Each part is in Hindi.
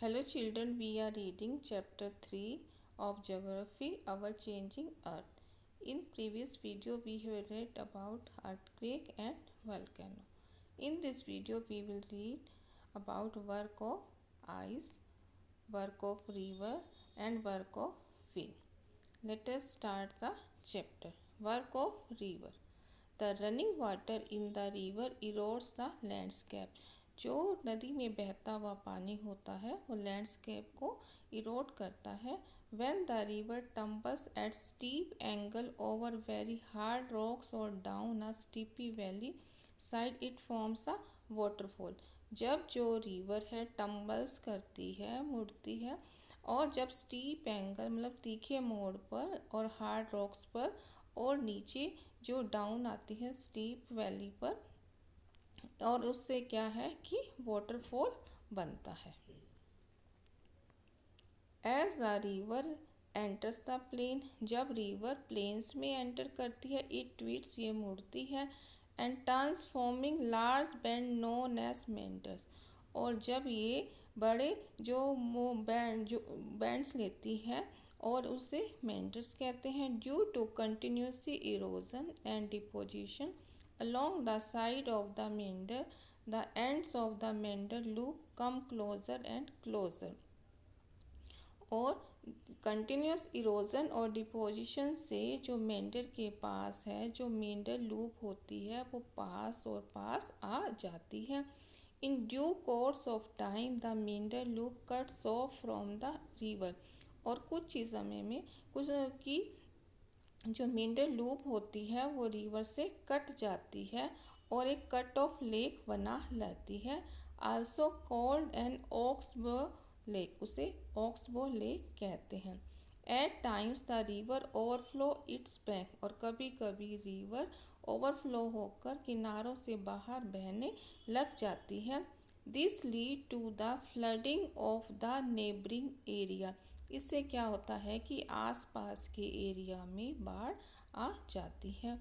Hello children, we are reading chapter 3 of Geography, Our Changing Earth. In previous video we have read about earthquake and volcano. In this video we will read about work of ice, work of river and work of wind. Let us start the chapter. Work of river. The running water in the river erodes the landscape. जो नदी में बहता हुआ पानी होता है वो लैंडस्केप को इरोड करता है. When the river tumbles at steep angle over very hard rocks or down a steepy valley side, it forms a waterfall. जब जो रिवर है टम्बल्स करती है, मुड़ती है, और जब स्टीप एंगल मतलब तीखे मोड़ पर और हार्ड रॉक्स पर और नीचे जो डाउन आती है स्टीप वैली पर, और उससे क्या है कि वाटरफॉल बनता है. As the river enters the plain, जब रिवर प्लेन्स में एंटर करती है, इट ट्वीट्स ये मुड़ती है, and turns forming large bend known as meanders, और जब ये बड़े जो बैंड्स लेती है और उसे मेंडर्स कहते हैं. Due to continuous erosion and deposition along the side of the meander, the ends of the meander loop come closer and closer. और कंटिन्यूस इरोजन और डिपोजिशन से जो मेंडर के पास है, जो मेंडर लूप होती है, वो पास और पास आ जाती है. In due course of time the meander loop cuts off from the river, और कुछ ही समय में कुछ की जो मेंडर लूप होती है वो रिवर से कट जाती है और एक कट ऑफ लेक बना लेती है. Also called an oxbow lake, उसे ऑक्सबो लेक कहते हैं. At times the river overflow its bank, और कभी कभी रिवर ओवरफ्लो होकर किनारों से बाहर बहने लग जाती है. This lead to the flooding of the neighbouring area, इससे क्या होता है कि आसपास के एरिया में बाढ़ आ जाती है.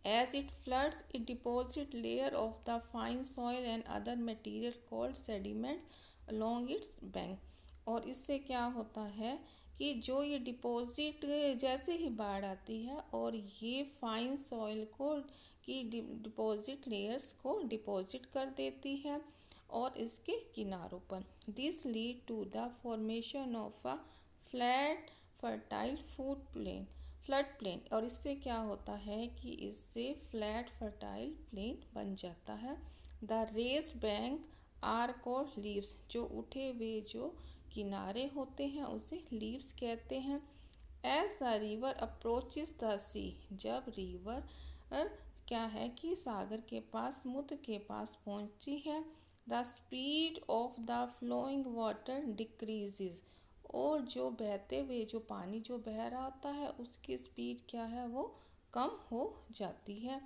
As it floods, it deposits layer of the fine soil and other material called sediments along its bank. और इससे क्या होता है कि जो ये डिपॉजिट जैसे ही बाढ़ आती है और ये फाइन सॉइल को की डिपॉजिट लेयर्स को डिपॉजिट कर देती है और इसके किनारों पर. This lead to the formation of a flat fertile flood plain, और इससे क्या होता है कि इससे फ्लैट फर्टाइल प्लेन बन जाता है. The raised bank are called levees, जो उठे हुए जो किनारे होते हैं उसे लीव्स कहते हैं. As the river approaches the sea, जब रिवर क्या है कि सागर के पास, समुद्र के पास पहुंचती है, the speed of the flowing water decreases, और जो बहते हुए जो पानी जो बह रहा होता है उसकी स्पीड क्या है वो कम हो जाती है.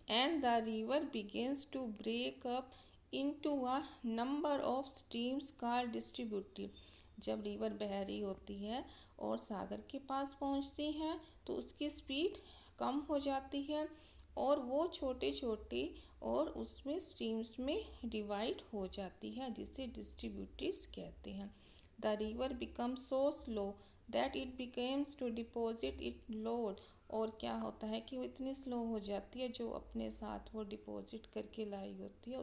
And the river begins to break up into a number of streams called distributive, जब रिवर बह रही होती है और सागर के पास पहुंचती है तो उसकी स्पीड कम हो जाती है और वो छोटे छोटे और उसमें स्ट्रीम्स में डिवाइड हो जाती है, जिसे डिस्ट्रीब्यूटिव्स कहते हैं. The river become so slow that it becomes to deposit it load, और क्या होता है कि वो इतनी स्लो हो जाती है जो अपने साथ वो डिपॉजिट करके लाई होती है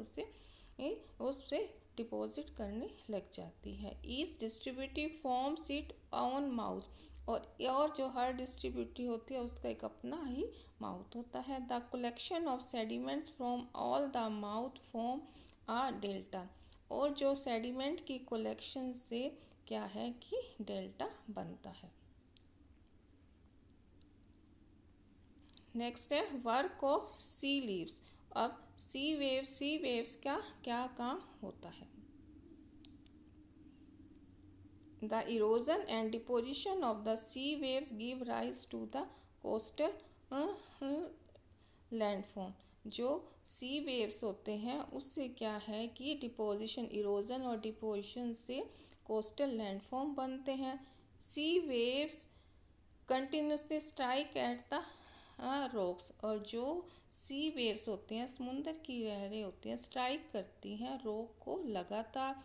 उससे डिपॉजिट करने लग जाती है. Each distributive forms it on mouth, और जो हर डिस्ट्रीब्यूटिव होती है उसका एक अपना ही माउथ होता है. The collection of sediments from all the mouth form a delta, और जो सेडिमेंट की कलेक्शन से क्या है कि डेल्टा बनता है. नेक्स्ट है वर्क ऑफ सी लीव्स. अब सी वेव्स का क्या काम होता है. The erosion and deposition of the sea waves give rise to the coastal landform. जो सी वेव्स होते हैं उससे क्या है कि डिपोजिशन, इरोजन और डिपोजिशन से कोस्टल लैंडफॉर्म बनते हैं. Sea waves continuously strike at the rocks, और जो सी वेव्स होते हैं समुंदर की लहरें होती हैं स्ट्राइक करती हैं रॉक को लगातार,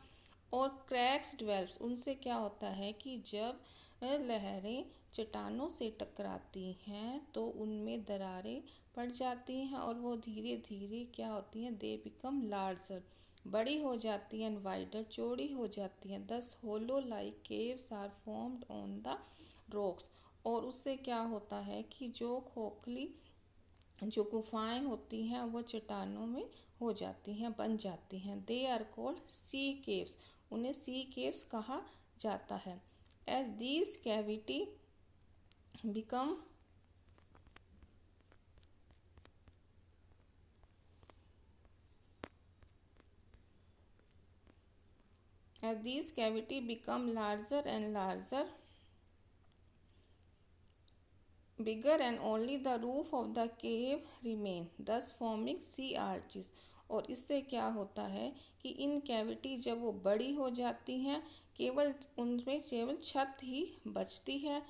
और क्रैक्स डेवलप्स, उनसे क्या होता है कि जब लहरें चट्टानों से टकराती हैं तो उनमें दरारें पड़ जाती हैं और वो धीरे धीरे क्या होती हैं, दे बिकम लार्जर, बड़ी हो जाती हैं, वाइडर, चौड़ी हो जाती हैं। Thus hollow like caves are formed on the rocks, और उससे क्या होता है कि जो खोखली जो गुफाएं होती हैं वो चट्टानों में हो जाती हैं, बन जाती हैं। They are called sea caves, उन्हें सी केव्स कहा जाता है। As these cavity become as these cavity become larger and larger, bigger, and only the roof of the cave remain, thus forming sea arches। और इससे क्या होता है कि इन कैविटी जब वो बड़ी हो जाती हैं, केवल उनमें केवल छत ही बचती है।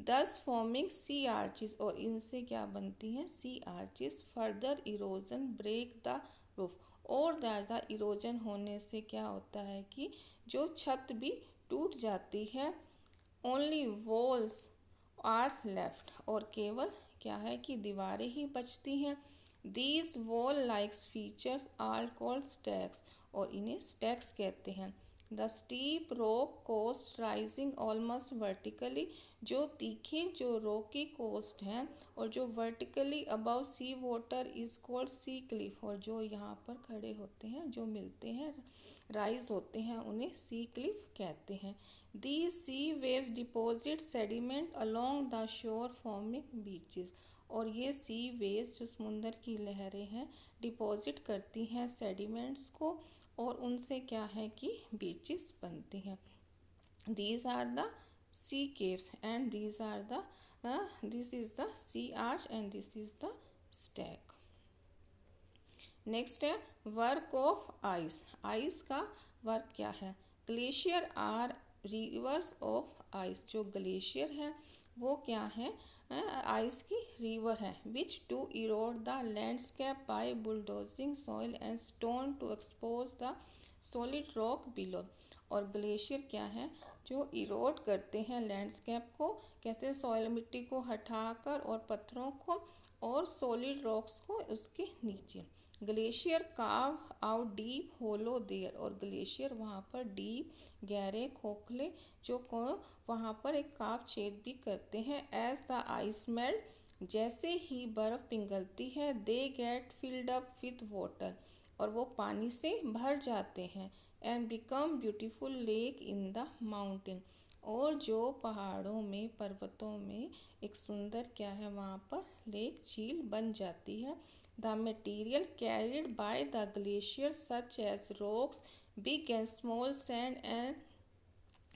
दस फॉर्मिंग सी आर्चिस, और इनसे क्या बनती हैं, sea arches. Further erosion break the roof, और ज़्यादा इरोजन होने से क्या होता है कि जो छत भी टूट जाती है। ओनली वॉल्स आर लेफ्ट, और केवल क्या है कि दीवारें ही बचती हैं। These wall likes features are called stacks, और इन्हें स्टैक्स कहते हैं। The steep rock coast rising almost vertically, जो तीखे जो रॉकी कोस्ट हैं और जो vertically above sea water is called sea cliff, और जो यहाँ पर खड़े होते हैं, जो मिलते हैं, राइज होते हैं, उन्हें सी क्लिफ कहते हैं। These sea waves deposit sediment along the shore forming beaches, और ये सी वेव्स जो समुंदर की लहरें हैं डिपॉजिट करती हैं सेडिमेंट्स को, और उनसे क्या है कि बीचेस बनती हैं। These are the sea caves and these are the this is the sea arch and this is the stack। Next है वर्क ऑफ आइस। आइस का वर्क क्या है। Glacier are rivers of ice, जो ग्लेशियर है वो क्या है, आइस की रिवर है। Which to erode the landscape by bulldozing soil and stone to expose the solid rock below. और ग्लेशियर क्या है, जो इरोड करते हैं लैंडस्केप को, कैसे, सॉइल मिट्टी को हटाकर और पत्थरों को और सॉलिड रॉक्स को उसके नीचे। Glacier carve out deep hollow there, और ग्लेशियर वहाँ पर डीप गहरे खोखले जो को वहाँ पर एक काव छेद भी करते हैं। एज द आइस मेल्ट, जैसे ही बर्फ़ पिघलती है, they get filled up with water, और वो पानी से भर जाते हैं। And become beautiful lake in the mountain, और जो पहाड़ों में, पर्वतों में एक सुंदर क्या है, वहाँ पर लेक, झील बन जाती है। The material carried by the glacier such as rocks, big and small, sand and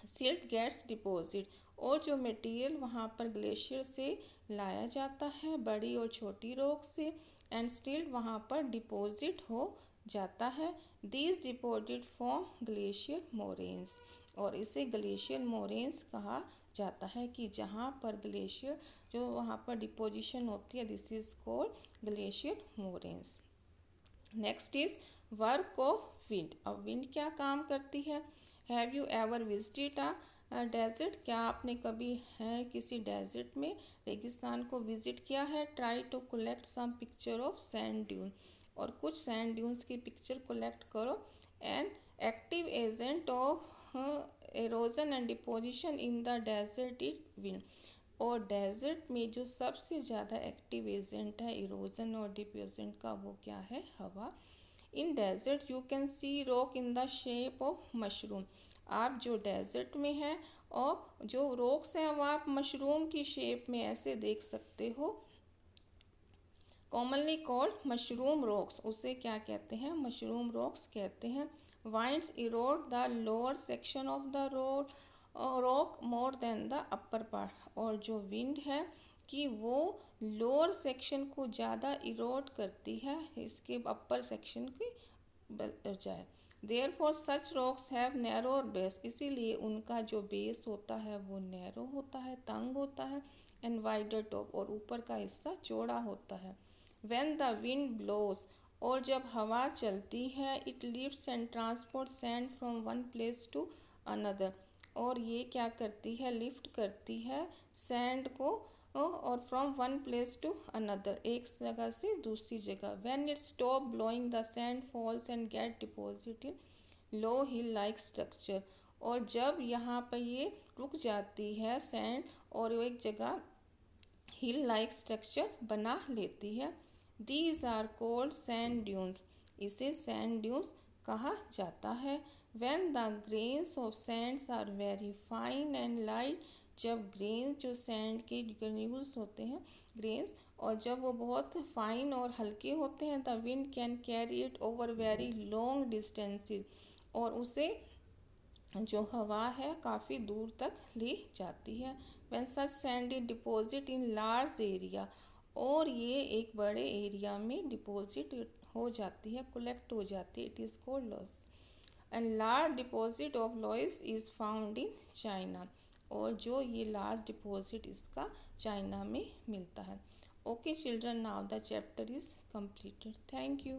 silt gets deposit, और जो मटेरियल वहाँ पर ग्लेशियर से लाया जाता है, बड़ी और छोटी रॉक से, एंड स्टिल्ट वहाँ पर डिपॉजिट हो जाता है। These deposit form glacier moraines, और इसे ग्लेशियर मोरेन्स कहा जाता है कि जहाँ पर ग्लेशियर जो वहाँ पर डिपोजिशन होती है, this is called glacier moraines. Next is work of wind. अब विंड क्या काम करती है। Have you ever visited a desert, क्या आपने कभी है किसी डेजर्ट में, रेगिस्तान को विजिट किया है। Try to collect some picture of sand dune, और कुछ सैंड ड्यून्स की पिक्चर कलेक्ट करो। An active agent of erosion and deposition in the desert is wind, और डेजर्ट में जो सबसे ज़्यादा एक्टिव एजेंट है इरोजन और डिपोजिशन का, वो क्या है, हवा। In desert you can see rock in the shape of mushroom, आप जो डेजर्ट में हैं और जो रॉक्स हैं वो आप मशरूम की शेप में ऐसे देख सकते हो। कॉमनली कॉल्ड मशरूम रॉक्स, उसे क्या कहते हैं, मशरूम रॉक्स कहते हैं। Winds Erode the lower section of the rock more than the upper part, और जो विंड है कि वो लोअर सेक्शन को ज़्यादा इरोड करती है इसके अपर सेक्शन की बजाय। Therefore such rocks have narrow base, इसीलिए उनका जो बेस होता है वो नैरो होता है, तंग होता है। एंड वाइडर टॉप, और ऊपर का हिस्सा चौड़ा होता है। व्हेन द विंड ब्लोज, और जब हवा चलती है it lifts and transport sand from one place to another, और ये क्या करती है, लिफ्ट करती है सैंड को और from one place to another, एक जगह से दूसरी जगह। When it stop blowing the sand falls and get deposit in low hill like structure, और जब यहाँ पर ये रुक जाती है सैंड और वो एक जगह हिल लाइक स्ट्रक्चर बना लेती है। These are called sand dunes, इसे सैंड ड्यून्स कहा जाता है। When the grains of sands are very fine and light, जब ग्रेन्स जो सैंड के ग्रेन्यूल्स होते हैं ग्रेन्स, और जब वो बहुत फाइन और हल्के होते हैं, the wind can carry it over very long distances, और उसे जो हवा है काफ़ी दूर तक ले जाती है। When such sand is deposit in large area, और ये एक बड़े एरिया में डिपॉजिट हो जाती है, कलेक्ट हो जाती है, it is called loss. And large deposit of लॉइस is found in China, और जो ये लार्ज डिपॉजिट इसका चाइना में मिलता है। Okay children, now the chapter is completed. Thank you.